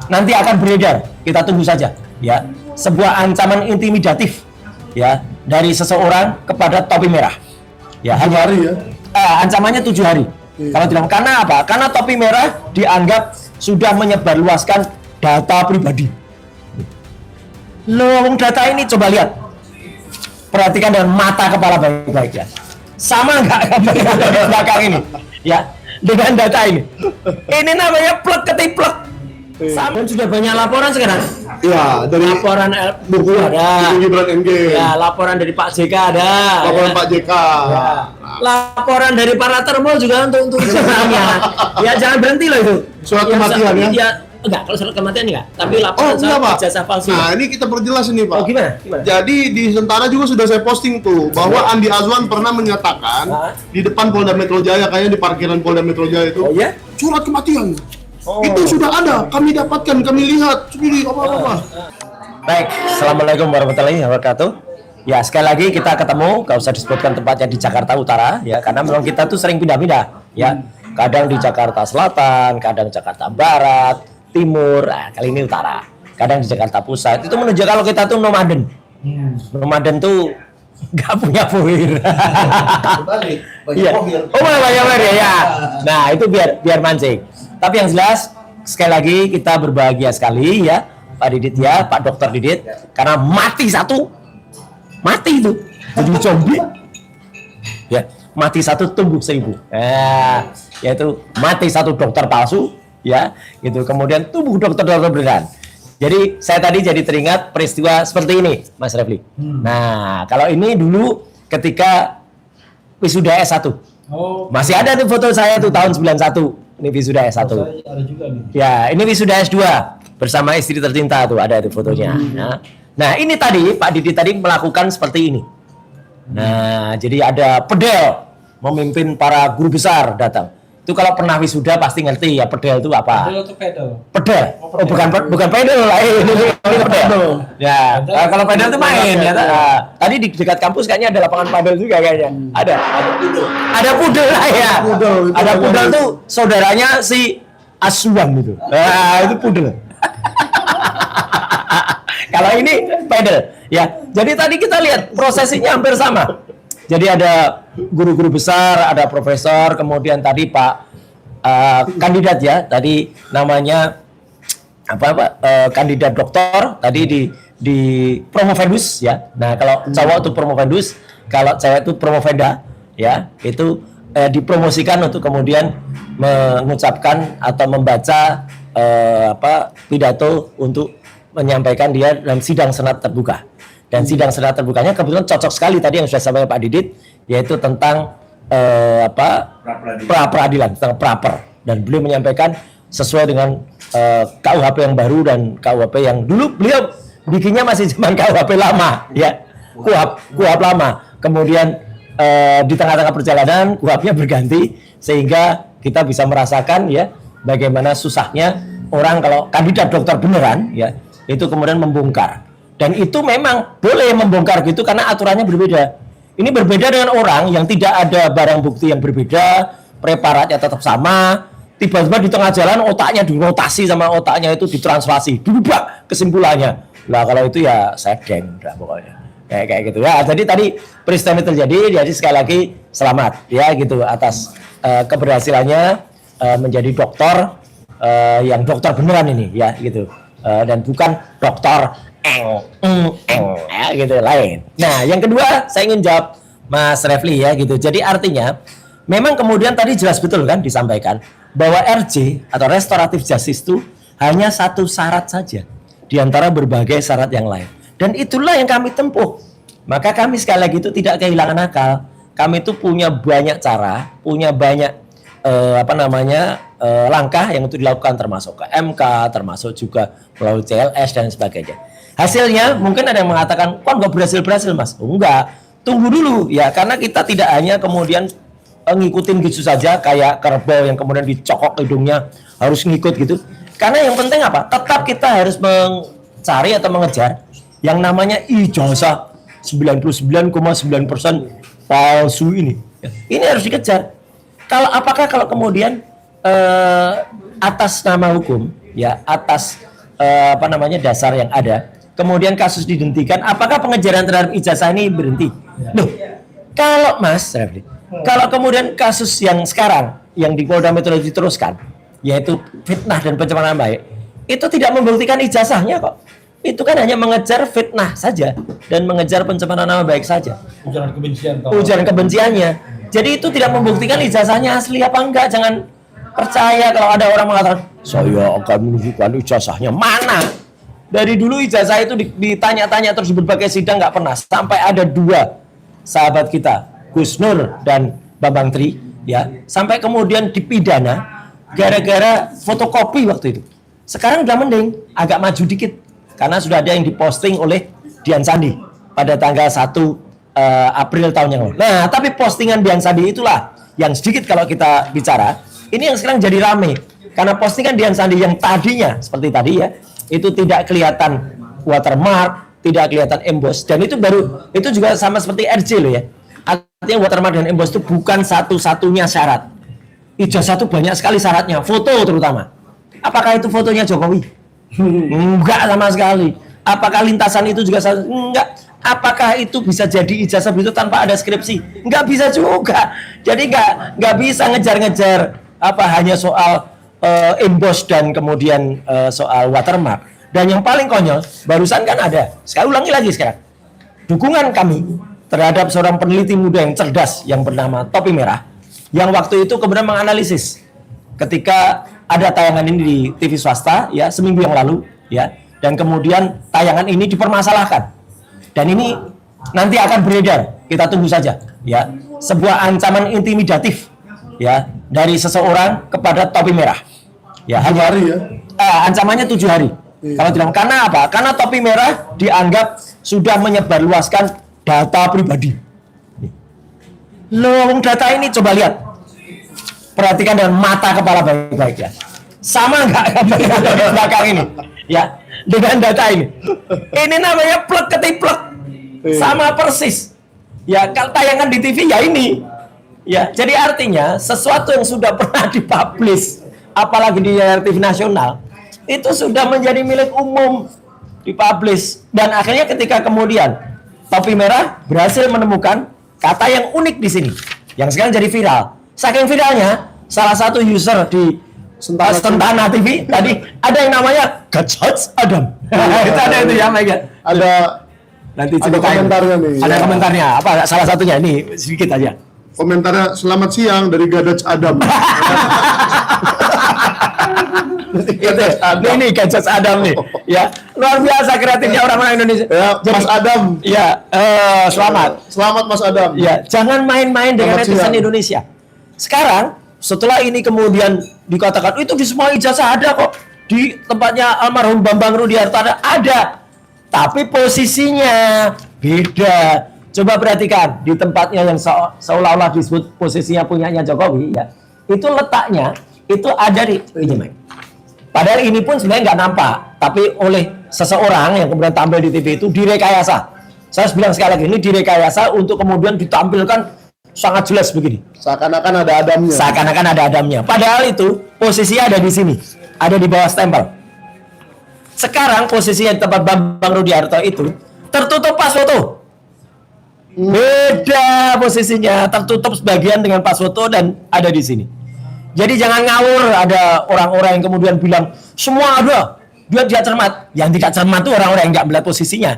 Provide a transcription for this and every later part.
nanti akan beredar. Kita tunggu saja, ya. Sebuah ancaman intimidatif, ya, dari seseorang kepada topi merah. Ya, 7 hari ya. Ancamannya 7 hari. Kalau tidak, karena apa? Karena topi merah dianggap sudah menyebarluaskan data pribadi. Loh, data ini coba lihat, perhatikan dengan mata kepala baik-baik ya. Sama nggak di belakang ini? Ya, dengan data ini. Ini namanya plek ketiplek. Sama. Dan sudah banyak laporan sekarang. Iya, dari Laporan buku ada. Gibran NG. Ya, laporan dari Pak JK ada. Laporan ya. Pak JK. Ya. Laporan dari para termol juga untuk sebenarnya. Ya, jangan berhenti loh itu. Surat kematian ya? Ya, enggak, kalau surat kematian enggak. Tapi laporan enggak, Pak. ijazah palsu. Nah, ini kita perjelas ini, Pak. Oh, gimana? Gimana? Jadi di Sentara juga sudah saya posting tuh bahwa Andi Azwan pernah menyatakan di depan Polda Metro Jaya, kayaknya di parkiran Polda Metro Jaya itu. Oh iya? Surat kematian. Oh. Itu sudah ada, kami dapatkan, kami lihat sendiri apa-apa. Baik, Assalamualaikum warahmatullahi wabarakatuh. Ya, sekali lagi kita ketemu, gak usah disebutkan tempatnya di Jakarta Utara, ya, karena memang kita tuh sering pindah-pindah, ya. Kadang di Jakarta Selatan, kadang Jakarta Barat, Timur, kali ini Utara. Kadang di Jakarta Pusat. Itu menunjukkan kalau kita tuh nomaden. Nomaden tuh gak punya puir. Iya. Oh, banyak puir ya. Nah, itu biar mancing. Tapi yang jelas, sekali lagi kita berbahagia sekali ya, Pak Didit ya, Pak Dokter Didit, karena mati satu, mati itu, jadi zombie, ya, mati satu tumbuh 1000, yaitu mati satu dokter palsu, ya, gitu, kemudian tumbuh dokter-dokter beneran. Jadi saya tadi jadi teringat peristiwa seperti ini, Mas Refli. Nah, kalau ini dulu ketika wisuda S1, masih ada tuh foto saya tuh tahun 91. Ini wisuda S1. Ada juga nih. Ya, ini wisuda S2 bersama istri tercinta tuh, ada itu fotonya. Nah, ini tadi Pak Didi tadi melakukan seperti ini. Nah, jadi ada pedel memimpin para guru besar datang. Itu kalau pernah wisuda pasti ngerti ya, pedel itu apa? Pedal atau pedal? Pedel. Oh, bukan pedel lah, ini pedel. Ya, kalau pedel itu main ya. Tadi di dekat kampus kayaknya ada lapangan padel juga kayaknya. Ada pudel lah ya. Ada pudel tuh saudaranya si Aswan itu. Nah, itu pudel. Kalau ini pedel ya. Jadi tadi kita lihat prosesinya hampir sama. Jadi ada guru-guru besar, ada profesor, kemudian tadi Pak kandidat ya, tadi namanya kandidat doktor, tadi di promovendus ya. Nah, kalau cowok itu promovendus, kalau cewek itu promovenda ya, itu dipromosikan untuk kemudian mengucapkan atau membaca pidato untuk menyampaikan dia dalam sidang senat terbuka. Dan sidang senat terbukanya kebetulan cocok sekali tadi yang sudah disampaikan Pak Didit, yaitu tentang pra-peradilan, tentang praper. Dan beliau menyampaikan sesuai dengan KUHP yang baru dan KUHP yang dulu beliau bikinnya masih zaman KUHP lama, ya, KUHP lama. Kemudian di tengah-tengah perjalanan KUHP-nya berganti sehingga kita bisa merasakan ya bagaimana susahnya orang kalau kandidat dokter beneran, ya, itu kemudian membongkar. Dan itu memang boleh membongkar gitu karena aturannya berbeda. Ini berbeda dengan orang yang tidak ada barang bukti yang berbeda, preparatnya tetap sama, tiba-tiba di tengah jalan otaknya dirotasi sama otaknya itu ditranslasi, berubah kesimpulannya. Nah, kalau itu ya saya geng udah pokoknya. Kayak gitu ya. Jadi tadi peristiwa ini terjadi, jadi sekali lagi selamat ya gitu atas keberhasilannya menjadi dokter yang dokter beneran ini ya gitu. Dan bukan dokter ya gitu lain. Nah, yang kedua saya ingin jawab Mas Refli ya gitu. Jadi artinya memang kemudian tadi jelas betul kan disampaikan bahwa RJ atau restoratif justice itu hanya satu syarat saja di antara berbagai syarat yang lain. Dan itulah yang kami tempuh. Maka kami sekali lagi itu tidak kehilangan akal. Kami itu punya banyak cara, punya banyak langkah yang itu dilakukan termasuk ke MK, termasuk juga melalui CLS dan sebagainya. Hasilnya mungkin ada yang mengatakan, kok nggak berhasil Mas? Oh, enggak, tunggu dulu ya, karena kita tidak hanya kemudian ngikutin gitu saja kayak kerbau yang kemudian dicokok hidungnya harus ngikut gitu. Karena yang penting apa? Tetap kita harus mencari atau mengejar yang namanya ijazah 99,9% palsu ini. Ini harus dikejar. Kalau kemudian atas nama hukum, ya atas dasar yang ada, kemudian kasus dihentikan, apakah pengejaran terhadap ijazah ini berhenti? Loh, kalau Mas Refli, kalau kemudian kasus yang sekarang yang di Polda Metro diteruskan, yaitu fitnah dan pencemaran nama baik, itu tidak membuktikan ijazahnya kok. Itu kan hanya mengejar fitnah saja dan mengejar pencemaran nama baik saja. Ujaran kebencian. Ujaran kebenciannya. Jadi itu tidak membuktikan ijazahnya asli apa enggak. Jangan percaya kalau ada orang mengatakan saya akan menunjukkan ijazahnya. Mana? Dari dulu ijazah itu ditanya-tanya terus di berbagai sidang nggak pernah. Sampai ada 2 sahabat kita, Gus Nur dan Bambang Tri, ya, sampai kemudian dipidana gara-gara fotokopi waktu itu. Sekarang udah mending, agak maju dikit karena sudah ada yang diposting oleh Dian Sandi pada tanggal 1 April tahun yang lalu. Nah, tapi postingan Dian Sandi itulah yang sedikit kalau kita bicara, ini yang sekarang jadi rame. Karena postingan Dian Sandi yang tadinya seperti tadi ya, itu tidak kelihatan watermark, tidak kelihatan emboss, dan itu juga sama seperti RJ loh ya. Artinya watermark dan emboss itu bukan satu-satunya syarat. Ijazah itu banyak sekali syaratnya, foto terutama. Apakah itu fotonya Jokowi? Enggak sama sekali. Apakah lintasan itu juga enggak? Apakah itu bisa jadi ijazah begitu tanpa ada skripsi? Enggak bisa juga. Jadi enggak bisa ngejar-ngejar hanya soal emboss dan kemudian soal watermark. Dan yang paling konyol, barusan kan ada, sekali ulangi lagi sekarang, dukungan kami terhadap seorang peneliti muda yang cerdas yang bernama Topi Merah, yang waktu itu kemudian menganalisis ketika ada tayangan ini di TV swasta ya seminggu yang lalu ya, dan kemudian tayangan ini dipermasalahkan dan ini nanti akan beredar, kita tunggu saja ya, sebuah ancaman intimidatif ya dari seseorang kepada Topi Merah ya, 7 hari ya, ancamannya 7 hari. Kalau tidak, karena apa? Karena Topi Merah dianggap sudah menyebarluaskan data pribadi. Loh, data ini coba lihat, perhatikan dengan mata kepala baik-baik ya. Sama nggak belakang ini? Ya, dengan data ini. Ini namanya plek ketiplek, sama persis. Ya, kalau tayangan di TV ya ini. Ya, jadi artinya sesuatu yang sudah pernah dipublish, apalagi di TV nasional, itu sudah menjadi milik umum, dipublish. Dan akhirnya ketika kemudian Topi Merah berhasil menemukan kata yang unik di sini, yang sekarang jadi viral. Saking viralnya, salah satu user di Sentana TV tadi ada yang namanya Gadget Adam. Itu ada itu ya, Mike. ada Nanti ada komentarnya nih. Ada ya. komentarnya. Apa salah satunya ini sedikit aja. Komentarnya, selamat siang dari Gadget Adam. Ini Gadget Adam nih, ya luar biasa kreatifnya orang-orang Indonesia. Ya, Jadi, Mas Adam. Ya, Selamat Mas Adam. Ya, jangan main-main dengan Selamat netizen siang. Indonesia. Sekarang setelah ini kemudian dikatakan itu di semua ijazah ada kok, di tempatnya almarhum Bambang Rudiarto ada, tapi posisinya beda. Coba perhatikan di tempatnya yang seolah-olah disebut posisinya punyanya Jokowi ya, itu letaknya itu ada di ini, Mike. Padahal ini pun sebenarnya nggak nampak, tapi oleh seseorang yang kemudian tampil di TV itu direkayasa. Saya bilang sekali lagi, ini direkayasa untuk kemudian ditampilkan sangat jelas begini. Seakan-akan ada Adamnya. Seakan-akan ada Adamnya. Padahal itu posisinya ada di sini, ada di bawah stempel. Sekarang posisinya di tempat Bambang Rudiarto itu tertutup pas foto. Beda posisinya, tertutup sebagian dengan pas foto dan ada di sini. Jadi jangan ngawur, ada orang-orang yang kemudian bilang semua ada, dia tidak cermat. Yang tidak cermat itu orang-orang yang nggak melihat posisinya.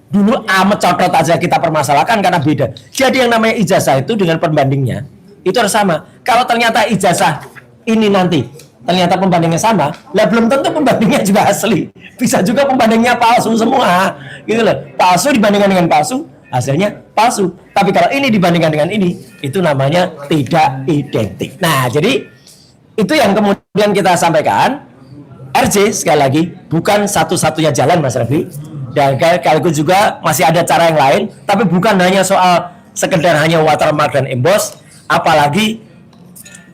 Dulu amat cotot aja kita permasalahkan karena beda. Jadi yang namanya ijazah itu dengan pembandingnya itu harus sama. Kalau ternyata ijazah ini nanti ternyata pembandingnya sama, lah belum tentu pembandingnya juga asli. Bisa juga pembandingnya palsu semua, gitu loh. Palsu dibandingkan dengan palsu, hasilnya palsu. Tapi kalau ini dibandingkan dengan ini, itu namanya tidak identik. Nah, jadi itu yang kemudian kita sampaikan. RJ sekali lagi bukan satu-satunya jalan, Mas Refli. Dan kaligus juga masih ada cara yang lain, tapi bukan hanya soal sekedar hanya watermark dan emboss, apalagi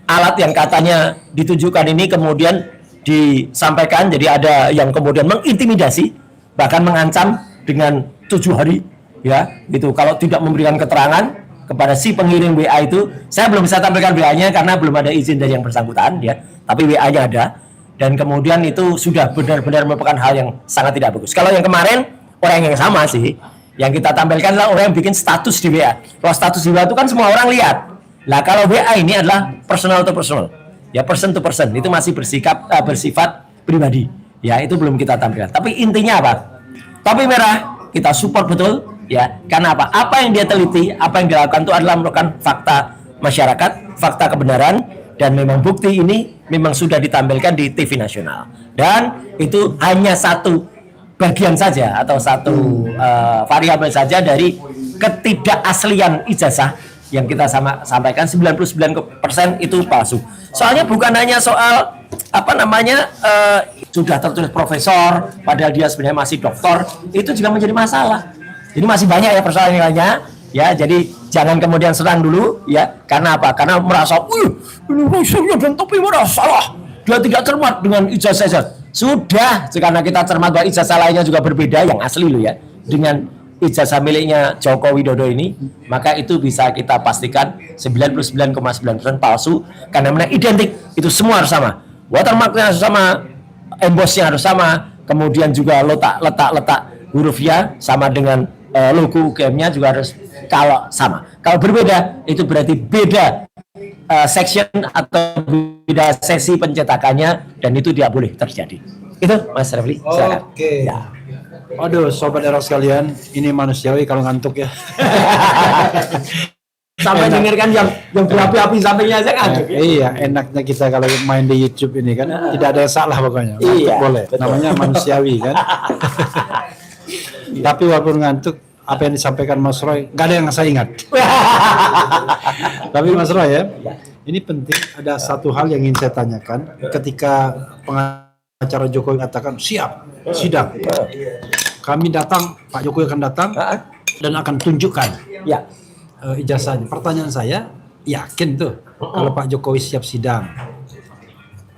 alat yang katanya ditujukan ini kemudian disampaikan, jadi ada yang kemudian mengintimidasi, bahkan mengancam dengan 7 hari, ya, gitu. Kalau tidak memberikan keterangan kepada si pengirim WA itu, saya belum bisa tampilkan WA-nya karena belum ada izin dari yang bersangkutan, ya. Tapi WA-nya ada. dan kemudian itu sudah benar-benar merupakan hal yang sangat tidak bagus. Kalau yang kemarin orang yang sama sih, yang kita tampilkan adalah orang yang bikin status di WA. Kalau status di WA itu kan semua orang lihat. Nah kalau WA ini adalah personal to personal, ya person to person, itu masih bersifat pribadi. Ya itu belum kita tampilkan. Tapi intinya apa? Topi merah kita support betul, ya. Karena apa? Apa yang dia teliti, apa yang dilakukan itu adalah merupakan fakta masyarakat, fakta kebenaran, dan memang bukti ini memang sudah ditampilkan di TV nasional. Dan itu hanya satu bagian saja atau satu variabel saja dari ketidakaslian ijazah yang kita sampaikan. 99% itu palsu. Soalnya bukan hanya soal sudah tertulis profesor padahal dia sebenarnya masih doktor, itu juga menjadi masalah. Jadi masih banyak ya persoalan yang lainnya. Ya, jadi jangan kemudian serang dulu, ya. Karena apa? Karena merasa, ini profesornya dan topi merah salah. Dia tidak cermat dengan ijazah. Sudah, karena kita cermat bahwa ijazah lainnya juga berbeda, yang asli loh ya, dengan ijazah miliknya Joko Widodo ini, maka itu bisa kita pastikan 99,9% palsu, karena mana identik, itu semua harus sama. Watermarknya harus sama, embossnya harus sama, kemudian juga letak hurufnya sama dengan logo UGM-nya juga harus kalau sama. Kalau berbeda itu berarti beda section atau beda sesi pencetakannya, dan itu tidak boleh terjadi. Itu Mas Refli, silakan. Oke. Ya. Aduh, sobat era sekalian, ini manusiawi kalau ngantuk ya. Sampai dengarkan yang berapi-api sampingnya aja ngantuk. Iya, enaknya kita kalau main di YouTube ini kan tidak ada yang salah pokoknya. Ngantuk Iya, boleh. betul. Namanya manusiawi kan. Tapi walaupun ngantuk, apa yang disampaikan Mas Roy nggak ada yang saya ingat. Tapi Mas Roy ya, ini penting, ada satu hal yang ingin saya tanyakan. Ketika pengacara Jokowi mengatakan siap sidang, kami datang, Pak Jokowi akan datang dan akan tunjukkan Ya. ijazahnya. Pertanyaan saya, yakin tuh kalau Pak Jokowi siap sidang?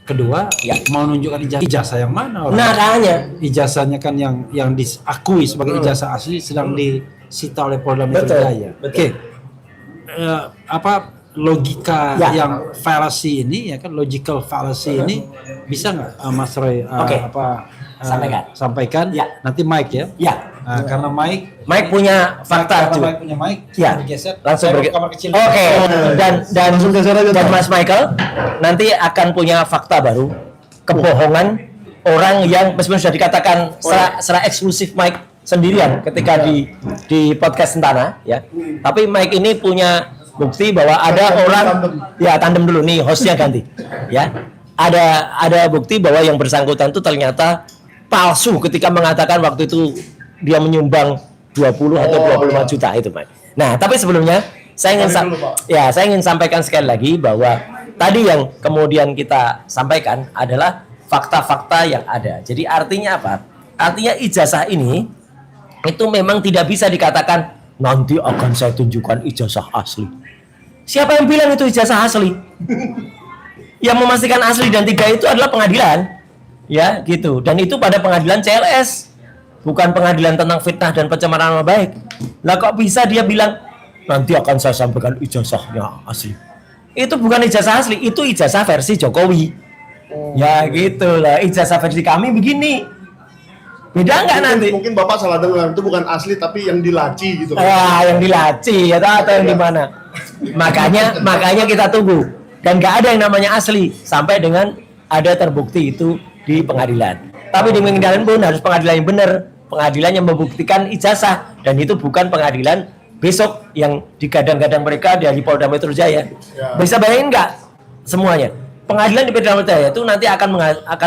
Kedua, mau nunjukkan ijazah yang mana? Nah, tanya. Ijazahnya kan yang diakui sebagai ijazah asli sedang disita oleh Polda Metro Betul, Jaya. betul. Oke, logika Ya. yang fallacy ini, ya kan, logical fallacy ini bisa nggak Mas Roy sampaikan? Ya. Nanti Mike ya. Ya. Nah, karena Mike punya fakta karena juga. Mike punya Mike, Ya. bergeser. Langsung Saya ke kamar kecil. Oke. Dan Mas Michael nanti akan punya fakta baru, kebohongan orang yang meskipun sudah dikatakan secara eksklusif Mike sendirian ketika di podcast Sentana, ya. Tapi Mike ini punya bukti bahwa ada orang, ya tandem dulu nih, hostnya ganti, ya. Ada bukti bahwa yang bersangkutan itu ternyata palsu ketika mengatakan waktu itu dia menyumbang 20 atau 25 juta itu, Pak. Nah, tapi sebelumnya saya ingin sampaikan sekali lagi bahwa tadi yang kemudian kita sampaikan adalah fakta-fakta yang ada. Jadi artinya apa? Artinya ijazah ini itu memang tidak bisa dikatakan nanti akan saya tunjukkan ijazah asli. Siapa yang bilang itu ijazah asli? Yang memastikan asli dan tidak itu adalah pengadilan. Ya, gitu. Dan itu pada pengadilan CLS. Bukan pengadilan tentang fitnah dan pencemaran nama baik. Lah kok bisa dia bilang nanti akan saya sampaikan ijazahnya asli? Itu bukan ijazah asli, itu ijazah versi Jokowi. Ya gitu lah, ijazah versi kami begini. Beda nggak nanti? Mungkin Bapak salah dengar, itu bukan asli tapi yang dilaci gitu. Wah, yang dilaci atau yang di mana? Makanya kita tunggu. Dan nggak ada yang namanya asli sampai dengan ada terbukti itu di pengadilan. Tapi di pengadilan pun harus pengadilan yang benar, pengadilan yang membuktikan ijazah, dan itu bukan pengadilan besok yang digadang-gadang mereka dari Polda Metro Jaya. Bisa bayangin nggak semuanya? Pengadilan di Polda Metro Jaya itu nanti akan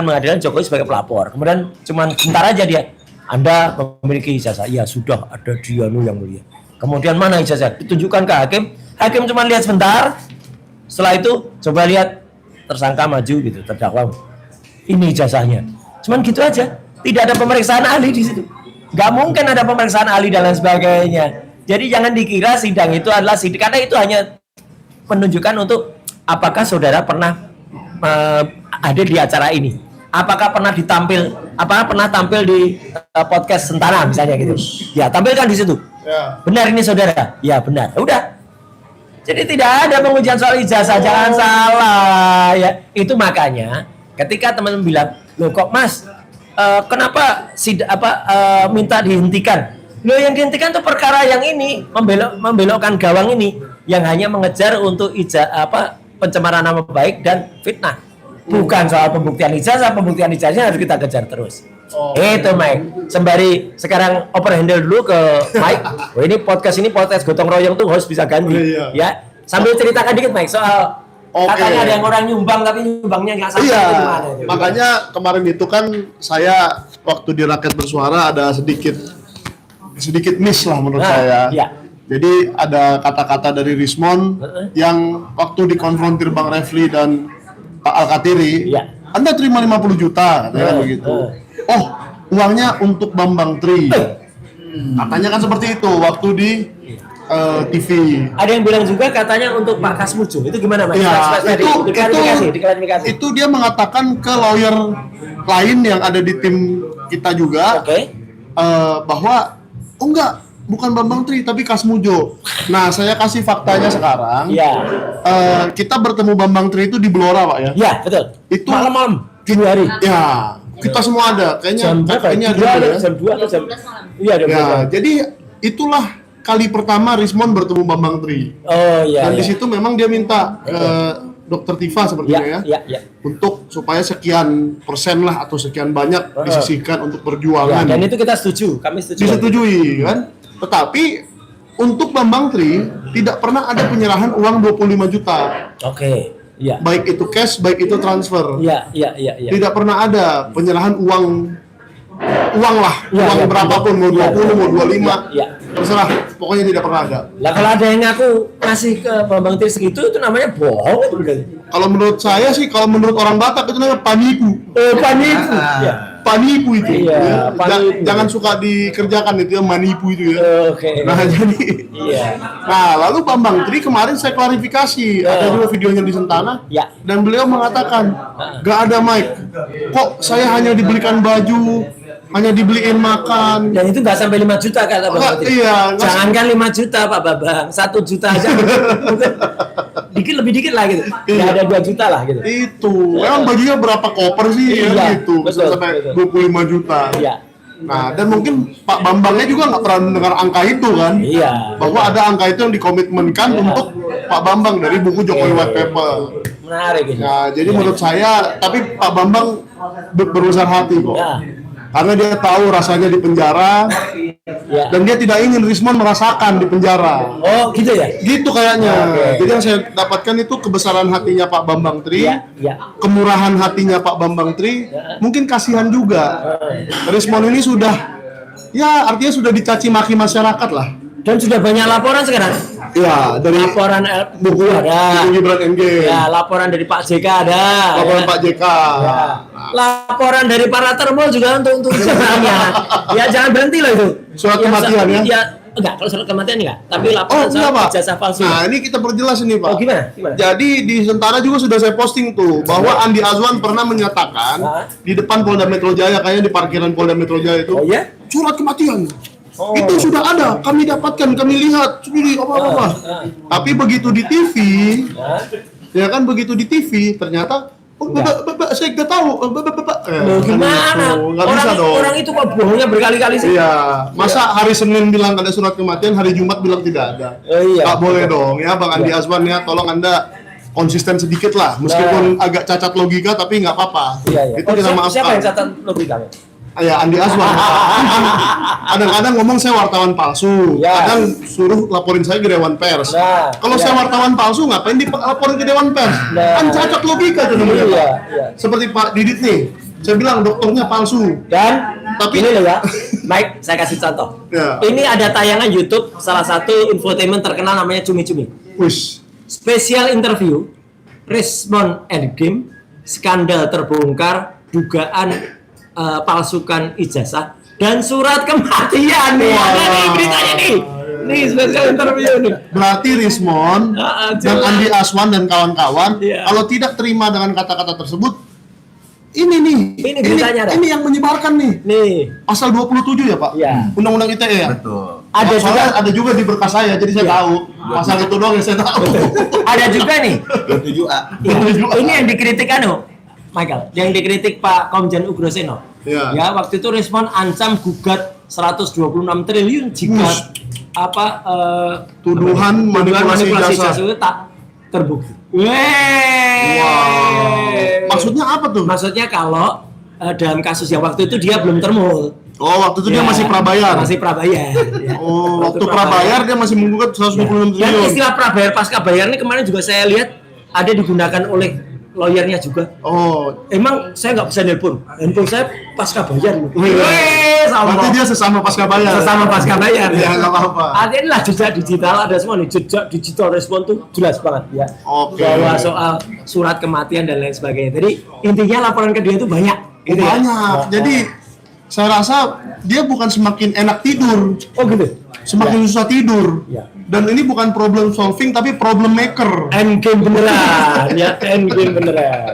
mengadakan Jokowi sebagai pelapor. Kemudian cuman sebentar aja dia, Anda memiliki ijazah. Ya sudah, ada Dianu yang mulia. Kemudian mana ijazah? Ditunjukkan ke hakim. Hakim cuma lihat sebentar. Setelah itu coba lihat tersangka maju gitu, terdakwa. Ini ijazahnya. Cuman gitu aja. Tidak ada pemeriksaan ahli di situ. Gak mungkin ada pemeriksaan ahli dan lain sebagainya. Jadi jangan dikira sidang itu adalah sidang, karena itu hanya menunjukkan untuk apakah saudara pernah ada di acara ini. Apakah pernah tampil di podcast Sentana misalnya gitu. Ya, tampilkan di situ. Ya. Benar ini saudara? Ya, benar. Udah. Jadi tidak ada pengujian soal ijazah, jangan salah ya. Itu makanya ketika teman-teman bilang, loh kok Mas, kenapa minta dihentikan? Loh yang dihentikan tuh perkara yang ini, membelokkan gawang ini yang hanya mengejar untuk pencemaran nama baik dan fitnah. Bukan soal pembuktian ijazah harus kita kejar terus. Itu Mike. Sembari sekarang oper handle dulu ke Mike. Oh, ini podcast gotong royong tuh host bisa ganti. Ya. Sambil ceritakan dikit Mike soal katanya ada yang orang nyumbang tapi nyumbangnya nggak sampai gimana. Makanya kemarin itu kan saya waktu di Rakyat Bersuara ada sedikit miss lah menurut saya. Iya. Jadi ada kata-kata dari Rismond yang waktu dikonfrontir Bang Refli dan Pak Alkatiri, Anda terima 50 juta, katanya begitu. Oh, uangnya untuk Bambang Tri. Katanya kan seperti itu waktu di TV. Ada yang bilang juga katanya untuk Pak Kasmujo. Itu gimana Mas? Ya, diklarifikasi. Itu dia mengatakan ke lawyer lain yang ada di tim kita juga, bahwa enggak, bukan Bambang Tri tapi Kasmujo. Nah, saya kasih faktanya sekarang. Kita bertemu Bambang Tri itu di Blora, Pak ya. Iya, betul. Itu malam-malam dini hari. Ya, kita semua ada. Kayaknya jam 2 atau jam Iya, ya, jadi itulah kali pertama Rismond bertemu Bambang Tri. Oh iya. Dan di situ memang dia minta Dokter Tifa sepertinya ya. Untuk supaya sekian persen lah atau sekian banyak disisihkan untuk perjuangan. Dan itu kita setuju, kami setuju. Disetujui kan? Tetapi untuk Bambang Tri tidak pernah ada penyerahan uang 25 juta. Oke. Iya. Baik itu cash, baik itu transfer. Iya. Tidak pernah ada penyerahan uang lah, uang berapapun, mau 20, mau 25. Terserah, pokoknya tidak pernah ada. Lah kalau ada yang ngaku ngasih ke Bambang Tri segitu itu namanya bohong itu berarti. Kalau menurut saya sih, kalau menurut orang Batak itu namanya panipu. Oh, panipu. Panipu itu. Iya, panipu. Jangan suka dikerjakan itu ya, manipu itu ya. Oke. Nah, jadi Nah, lalu Bambang Tri kemarin saya klarifikasi, ada juga videonya di Sentana. Dan beliau mengatakan, "Gak ada Mike. Kok saya hanya dibelikan baju, hanya dibeliin makan." Dan itu nggak sampai 5 juta kata Bambang Tri. Jangankan 5 juta Pak Babang, 1 juta aja mungkin lebih dikit lah gitu. Nggak ada 2 juta lah gitu. Itu. Emang bajunya berapa koper sih gitu. Betul, sampai 25 juta. Nah, dan mungkin Pak Bambangnya juga nggak pernah mendengar angka itu kan? Bahwa ada angka itu yang dikomitmenkan untuk Pak Bambang dari buku Jokowi White Paper. Menarik ini. Nah, jadi menurut saya, tapi Pak Bambang berusaha hati kok. Karena dia tahu rasanya di penjara, dan dia tidak ingin Rismond merasakan di penjara. Oh, gitu ya? Gitu kayaknya. Jadi yang saya dapatkan itu kebesaran hatinya Pak Bambang Tri, kemurahan hatinya Pak Bambang Tri, mungkin kasihan juga. Rismond ini sudah, ya artinya sudah dicaci maki masyarakat lah. Dan sudah banyak laporan sekarang. Ya, dari laporan buku ada. Buku Gibran NG. Ya, laporan dari Pak JK ada. Laporan Pak JK. Laporan dari para termol juga untuk sebenarnya. Ya jangan berhenti loh itu. Surat kematian ya? Enggak, kalau surat kematian enggak. Tapi laporan soal ijazah palsu. Nah, ini kita perjelas ini, Pak. Oh, gimana? Jadi di Sentara juga sudah saya posting tuh bahwa Andi Azwan pernah menyatakan di depan Polda Metro Jaya, kayaknya di parkiran Polda Metro Jaya itu. Surat kematian. Itu sudah ada, kami dapatkan, kami lihat sendiri apa-apa. Tapi begitu di TV, ya kan begitu di TV ternyata saya nggak tahu. Gimana? Nggak bisa dong. Orang itu kok bohongnya berkali-kali sih? Iya. Masa hari Senin bilang ada surat kematian, hari Jumat bilang tidak ada. Nggak boleh dong ya, Bang Andi Azwan ya. Tolong Anda konsisten sedikit lah, meskipun agak cacat logika, tapi nggak apa-apa. Itu kita maafkan. Siapa yang cacat logikanya? Ya, Andi Azwan. Kadang-kadang ngomong saya wartawan palsu, kadang suruh laporin saya ke Dewan Pers. Kalau saya wartawan palsu, ngapain dilaporin ke Dewan Pers? Kan cacat logika tuh namanya. Seperti Pak Didit nih, saya bilang dokternya palsu. Dan tapi ini loh ya, Mike, saya kasih contoh. Ini ada tayangan YouTube salah satu infotainment terkenal namanya Cumi Cumi. Spesial interview, Rismond Endgame, skandal terbongkar, dugaan palsukan ijazah dan surat kematian nih. Ada nih beritanya nih. Nih spesial interview nih. Berarti Rismond dan Andi Azwan dan kawan-kawan kalau tidak terima dengan kata-kata tersebut, ini beritanya ini yang menyebarkan nih. Pasal 27 ya, Pak? Undang-Undang ITE ya? Betul. Ada juga di berkas saya, jadi saya tahu. Pasal itu doang yang saya tahu. Ada juga nih. 27A. Ini yang dikritik Michael, yang dikritik Pak Komjen Ugroseno. Ya. Ya, waktu itu respon ancam gugat 126 triliun jika tuduhan manipulasi jasa itu tak terbukti. Wow. Maksudnya apa tuh? Maksudnya kalau dalam kasus yang waktu itu dia belum termul. Oh, waktu itu dia masih prabayar. Masih prabayar. Ya. Oh, waktu prabayar dia masih menggugat 126 Dan triliun. istilah prabayar pasca bayar ini kemarin juga saya lihat ada digunakan oleh lawyernya juga. Oh, Emang saya nggak bisa nelpon. Handphone saya pasca bayar. berarti dia sesama pasca bayar. Sesama pasca bayar. Ya, nggak apa-apa. Artinya lah jejak digital ada semua nih. Jejak digital respon tuh jelas banget ya. Oke. Bahwa soal surat kematian dan lain sebagainya. Jadi intinya laporan ke dia itu banyak. Gitu ya? Banyak. Jadi saya rasa dia bukan semakin enak tidur, Oh gitu. semakin susah tidur. Ya. Dan ini bukan problem solving tapi problem maker. Endgame beneran ya. Endgame beneran.